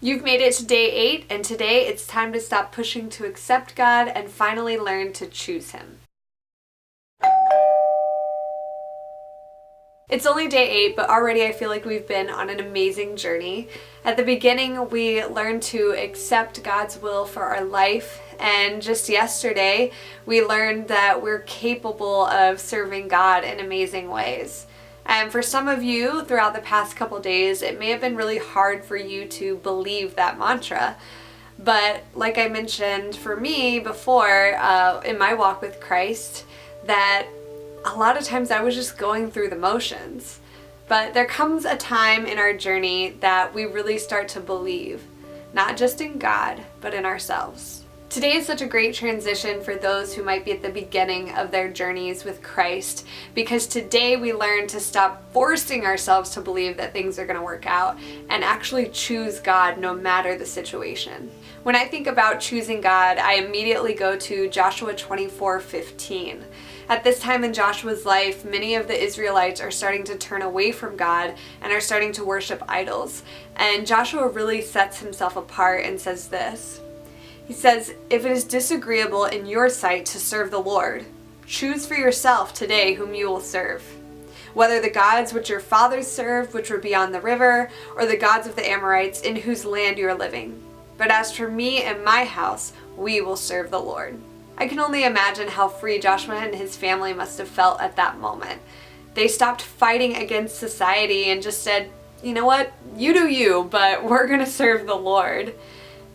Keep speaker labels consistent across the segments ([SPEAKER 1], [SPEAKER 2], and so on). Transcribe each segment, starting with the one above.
[SPEAKER 1] You've made it to day 8, and today it's time to stop pushing to accept God and finally learn to choose Him. It's only day 8, but already I feel like we've been on an amazing journey. At the beginning, we learned to accept God's will for our life, and just yesterday, we learned that we're capable of serving God in amazing ways. And for some of you, throughout the past couple days, it may have been really hard for you to believe that mantra. But like I mentioned for me before, in my walk with Christ, that a lot of times I was just going through the motions. But there comes a time in our journey that we really start to believe, not just in God, but in ourselves. Today is such a great transition for those who might be at the beginning of their journeys with Christ, because today we learn to stop forcing ourselves to believe that things are going to work out and actually choose God no matter the situation. When I think about choosing God, I immediately go to Joshua 24:15. At this time in Joshua's life, many of the Israelites are starting to turn away from God and are starting to worship idols. And Joshua really sets himself apart and says this. He says, "If it is disagreeable in your sight to serve the Lord, choose for yourself today whom you will serve. Whether the gods which your fathers served, which were beyond the river, or the gods of the Amorites in whose land you are living. But as for me and my house, we will serve the Lord." I can only imagine how free Joshua and his family must have felt at that moment. They stopped fighting against society and just said, "You know what? You do you, but we're going to serve the Lord."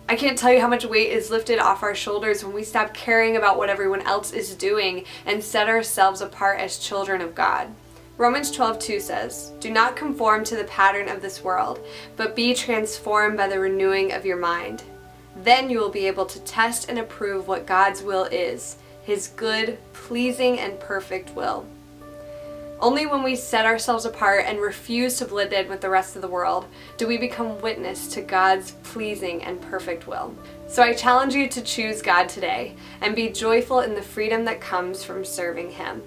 [SPEAKER 1] I can't tell you how much weight is lifted off our shoulders when we stop caring about what everyone else is doing and set ourselves apart as children of God. Romans 12:2 says, "Do not conform to the pattern of this world, but be transformed by the renewing of your mind. Then you will be able to test and approve what God's will is, His good, pleasing, and perfect will." Only when we set ourselves apart and refuse to blend in with the rest of the world do we become witness to God's pleasing and perfect will. So I challenge you to choose God today and be joyful in the freedom that comes from serving Him.